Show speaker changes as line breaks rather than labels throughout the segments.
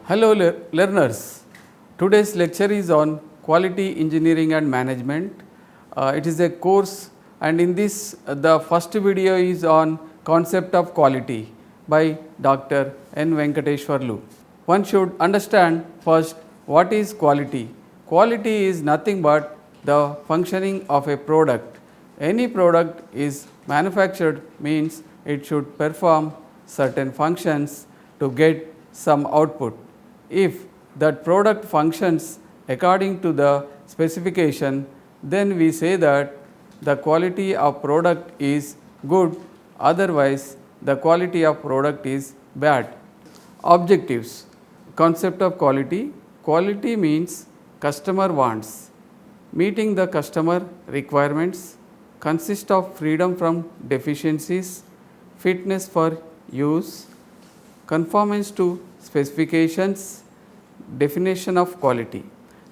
Hello learners, today's lecture is on quality engineering and management. It is a course, and in this the first video is on concept of quality by Dr. N. Venkateshwarlu. One should understand first what is quality. Quality is nothing but the functioning of a product. Any product is manufactured means it should perform certain functions to get some output. If that product functions according to the specification, then we say that the quality of product is good, otherwise the quality of product is bad. Objectives. Concept of quality. Quality means customer wants. Meeting the customer requirements consists of freedom from deficiencies, fitness for use, conformance to specifications, definition of quality.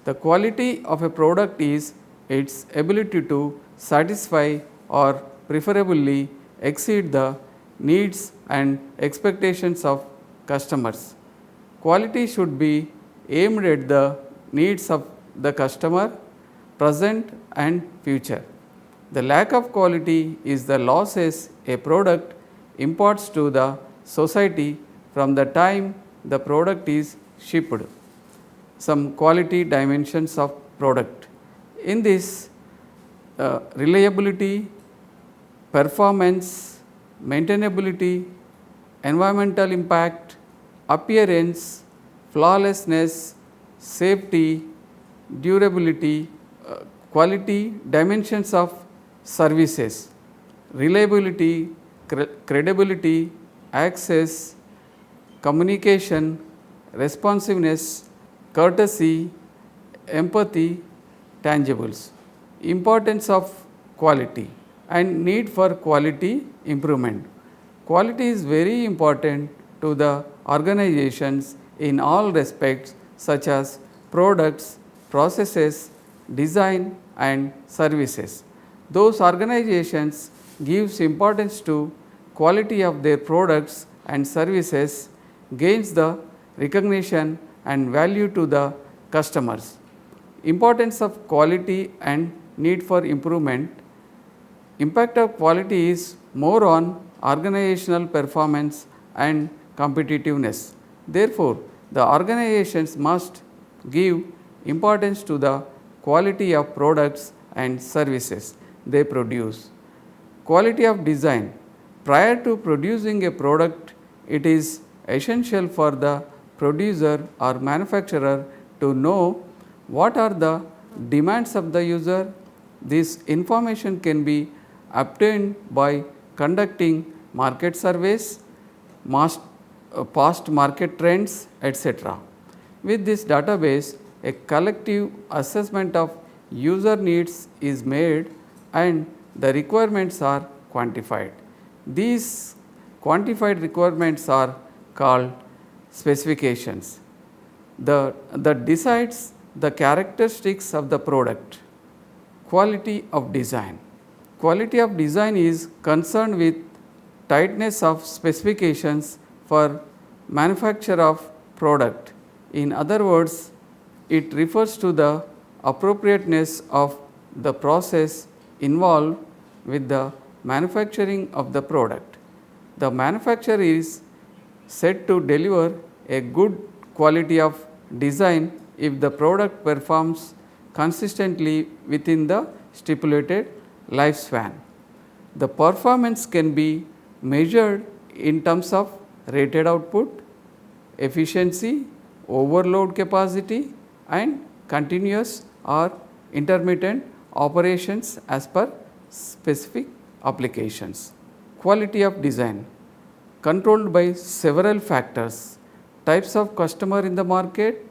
The quality of a product is its ability to satisfy or preferably exceed the needs and expectations of customers. Quality should be aimed at the needs of the customer, present and future. The lack of quality is the losses a product imparts to the society from the time the product is shipped. Some quality dimensions of product. In this, reliability, performance, maintainability, environmental impact, appearance, flawlessness, safety, durability, quality dimensions of services, reliability, credibility, access, communication, responsiveness, courtesy, empathy, tangibles. Importance of quality and need for quality improvement. Quality is very important to the organizations in all respects such as products, processes, design and services. Those organizations gives importance to quality of their products and services gains the recognition and value to the customers. Importance of quality and need for improvement. Impact of quality is more on organizational performance and competitiveness. Therefore, the organizations must give importance to the quality of products and services they produce. Quality of design. Prior to producing a product, it is essential for the producer or manufacturer to know what are the demands of the user. This information can be obtained by conducting market surveys, past market trends, etc. With this database, a collective assessment of user needs is made and the requirements are quantified. These quantified requirements are called specifications. That decides the characteristics of the product. Quality of design. Quality of design is concerned with tightness of specifications for manufacture of product. In other words, it refers to the appropriateness of the process involved with the manufacturing of the product. The manufacturer is said to deliver a good quality of design if the product performs consistently within the stipulated lifespan. The performance can be measured in terms of rated output, efficiency, overload capacity and continuous or intermittent operations as per specific applications. Quality of design controlled by several factors: types of customer in the market,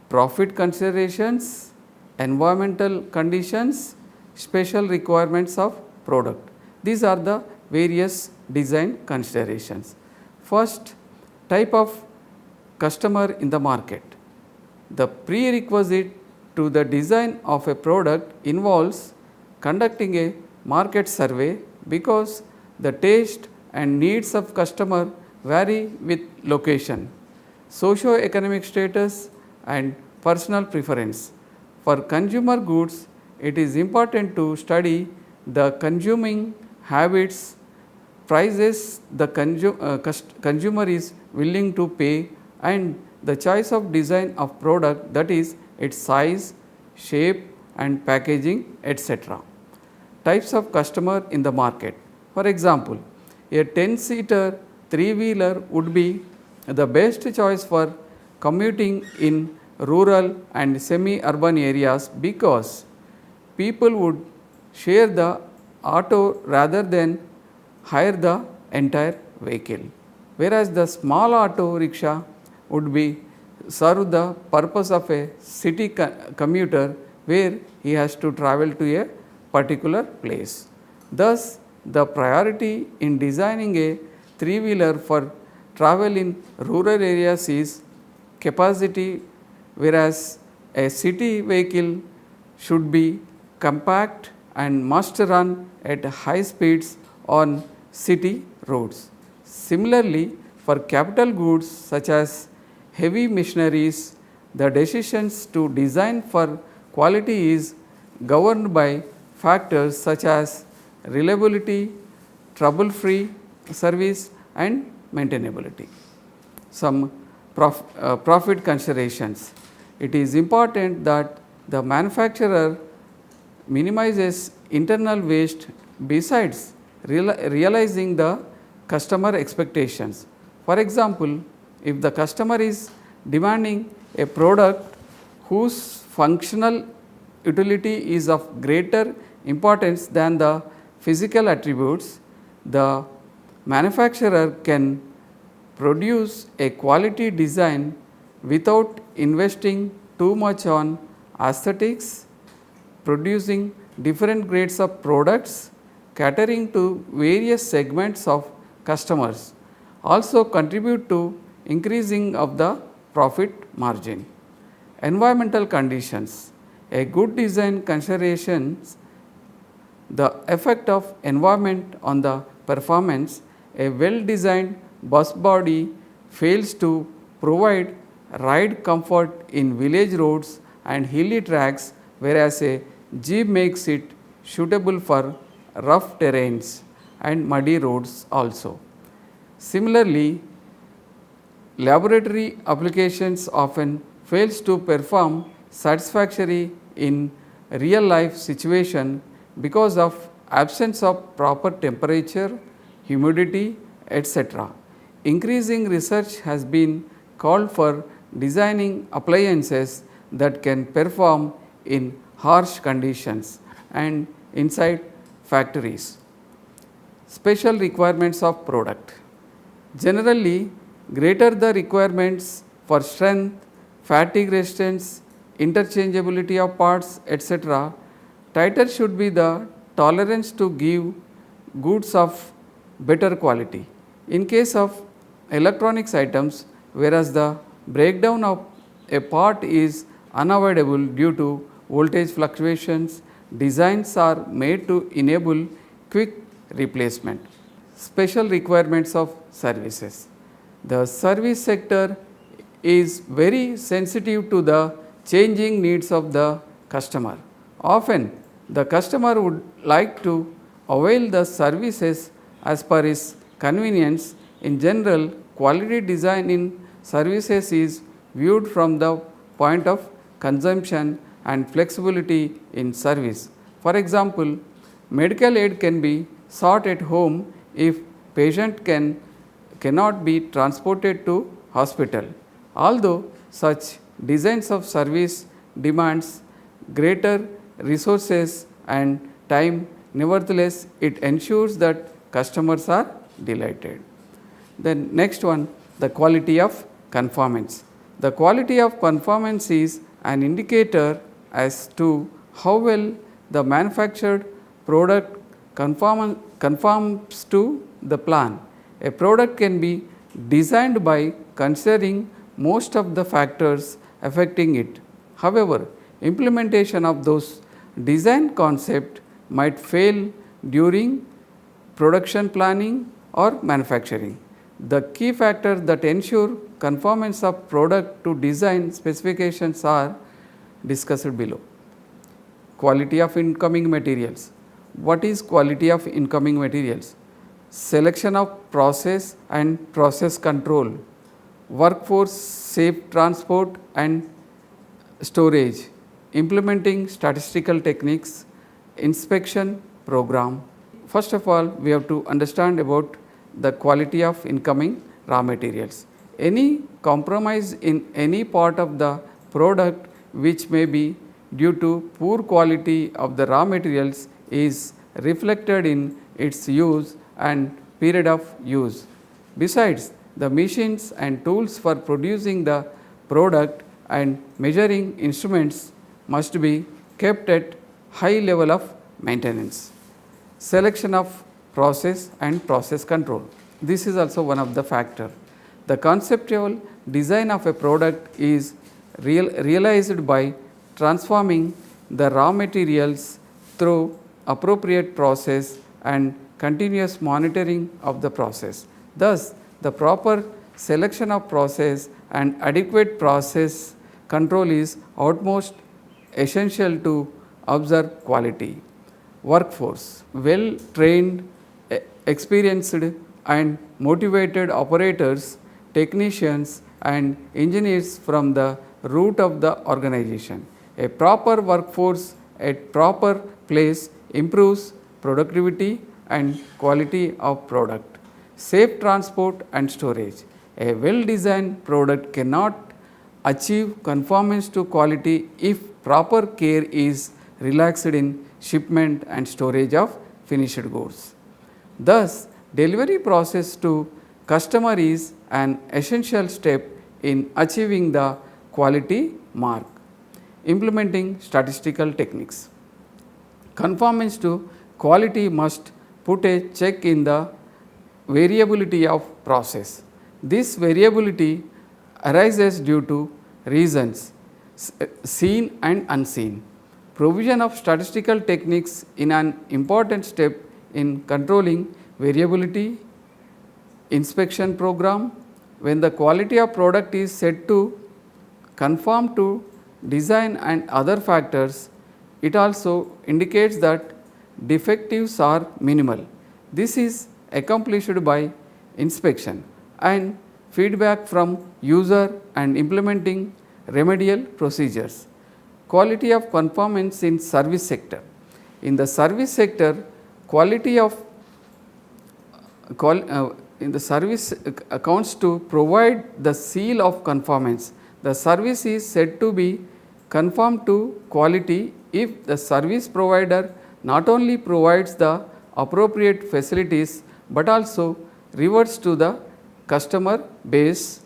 profit considerations, environmental conditions, special requirements of product. These are the various design considerations. First, type of customer in the market. The prerequisite to the design of a product involves conducting a market survey because the taste and needs of customer vary with location. socio-economic status and personal preference. For consumer goods, it is important to study the consuming habits, prices the consumer is willing to pay, and the choice of design of product, that is its size, shape and packaging, etc. Types of customer in the market. For example, a 10-seater 3-wheeler would be the best choice for commuting in rural and semi-urban areas because people would share the auto rather than hire the entire vehicle. Whereas the small auto rickshaw would be serve the purpose of a city commuter where he has to travel to a particular place. Thus, the priority in designing a 3-wheeler for travel in rural areas is capacity, whereas a city vehicle should be compact and must run at high speeds on city roads. Similarly, for capital goods such as heavy machineries, the decisions to design for quality is governed by factors such as reliability, trouble-free service and maintainability. Some profit considerations. It is important that the manufacturer minimizes internal waste besides realizing the customer expectations. For example, if the customer is demanding a product whose functional utility is of greater importance than the physical attributes, the manufacturer can produce a quality design without investing too much on aesthetics, producing different grades of products, catering to various segments of customers, also contribute to increasing of the profit margin. Environmental conditions. A good design considerations the effect of environment on the performance. A well designed bus body fails to provide ride comfort in village roads and hilly tracks, whereas a jeep makes it suitable for rough terrains and muddy roads also. Similarly, laboratory applications often fails to perform satisfactory in real life situation because of absence of proper temperature, humidity, etc. Increasing research has been called for designing appliances that can perform in harsh conditions and inside factories. Special requirements of product. Generally, greater the requirements for strength, fatigue resistance, interchangeability of parts, etc., tighter should be the tolerance to give goods of better quality. In case of electronics items, whereas the breakdown of a part is unavoidable due to voltage fluctuations, designs are made to enable quick replacement. Special requirements of services. The service sector is very sensitive to the changing needs of the customer. Often, the customer would like to avail the services as per his convenience. In general, quality design in services is viewed from the point of consumption and flexibility in service. For example, medical aid can be sought at home if patient cannot be transported to hospital. Although such designs of service demands greater resources and time, nevertheless it ensures that customers are delighted. Then next one, the quality of conformance. The quality of conformance is an indicator as to how well the manufactured product conforms to the plan. A product can be designed by considering most of the factors affecting it. However, implementation of those design concept might fail during production planning or manufacturing. The key factors that ensure conformance of product to design specifications are discussed below. Quality of incoming materials. What is quality of incoming materials? Selection of process and process control, workforce safe transport and storage, implementing statistical techniques, inspection program. First of all, we have to understand about the quality of incoming raw materials. Any compromise in any part of the product which may be due to poor quality of the raw materials is reflected in its use and period of use. Besides, the machines and tools for producing the product and measuring instruments must be kept at high level of maintenance. Selection of process and process control. This is also one of the factor. The conceptual design of a product is realized by transforming the raw materials through appropriate process and continuous monitoring of the process. Thus, the proper selection of process and adequate process control is utmost essential to observe quality. Workforce. Well trained, experienced and motivated operators, technicians and engineers from the root of the organization. A proper workforce at proper place improves productivity and quality of product. Safe transport and storage. A well designed product cannot achieve conformance to quality if proper care is relaxed in shipment and storage of finished goods. Thus, delivery process to customer is an essential step in achieving the quality mark. Implementing statistical techniques. Conformance to quality must put a check in the variability of process. This variability arises due to reasons seen and unseen. Provision of statistical techniques in an important step in controlling variability. Inspection program. When the quality of product is said to conform to design and other factors, it also indicates that defectives are minimal. This is accomplished by inspection and feedback from user and implementing remedial procedures. Quality of conformance in service sector. In the service sector, quality of in the service accounts to provide the seal of conformance. The service is said to be conform to quality if the service provider not only provides the appropriate facilities, but also reverts to the customer based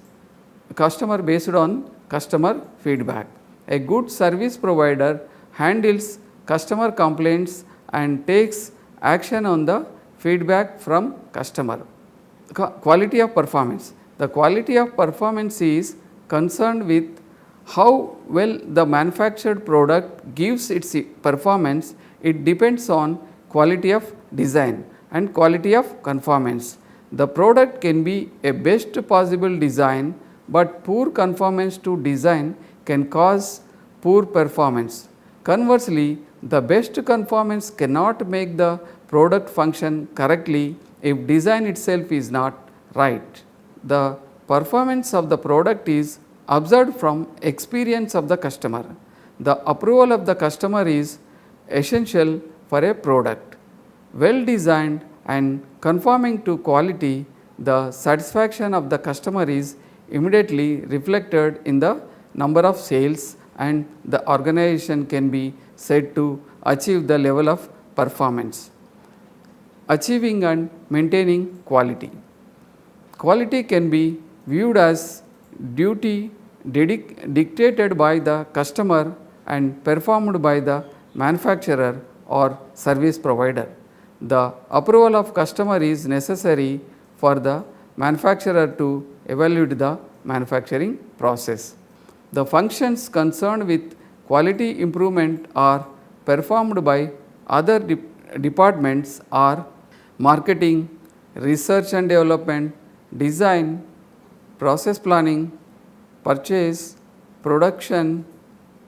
on customer feedback. A good service provider handles customer complaints and takes action on the feedback from customer. Quality of performance. The quality of performance is concerned with how well the manufactured product gives its performance. It depends on quality of design and quality of conformance. The product can be a best possible design, but poor conformance to design can cause poor performance. Conversely, the best conformance cannot make the product function correctly if design itself is not right. The performance of the product is observed from experience of the customer. The approval of the customer is essential for a product. Well designed and conforming to quality, the satisfaction of the customer is immediately reflected in the number of sales, and the organization can be said to achieve the level of performance. Achieving and maintaining quality. Quality can be viewed as duty dictated by the customer and performed by the manufacturer or service provider. The approval of customer is necessary for the manufacturer to evaluate the manufacturing process. The functions concerned with quality improvement are performed by other departments are marketing, research and development, design, process planning, purchase, production,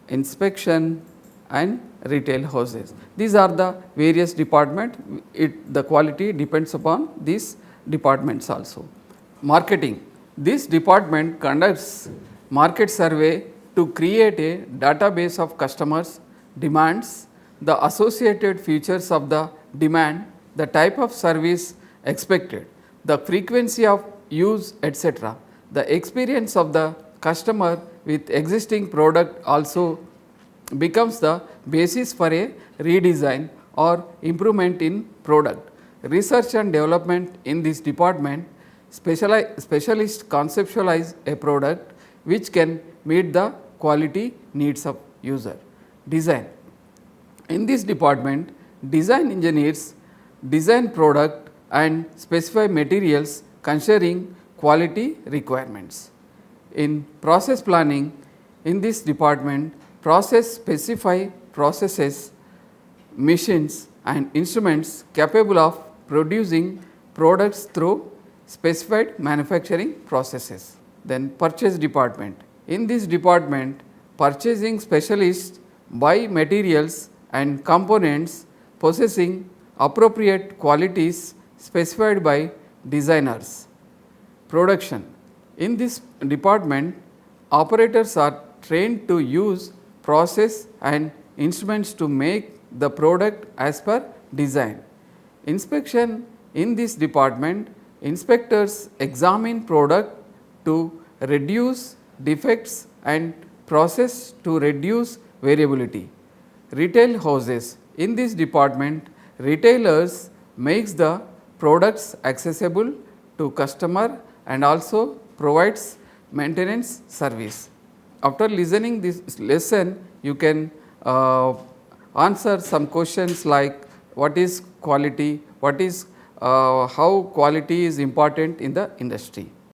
inspection and retail houses. These are the various departments, the quality depends upon these departments also. Marketing, this department conducts market survey to create a database of customers' demands, the associated features of the demand, the type of service expected, the frequency of use etc. The experience of the customer with existing product also becomes the basis for a redesign or improvement in product. Research and development in this department, specialists conceptualize a product which can meet the quality needs of user. Design, in this department design engineers design product and specify materials considering quality requirements. In process planning, in this department process specify processes, machines and instruments capable of producing products through specified manufacturing processes. Then purchase department, in this department purchasing specialists buy materials and components possessing appropriate qualities specified by designers. Production, in this department operators are trained to use process and instruments to make the product as per design. Inspection, in this department inspectors examine product to reduce defects and process to reduce variability. Retail houses, in this department retailers makes the products accessible to customer and also provides maintenance service. After listening this lesson, you can answer some questions like what is quality, what is how quality is important in the industry.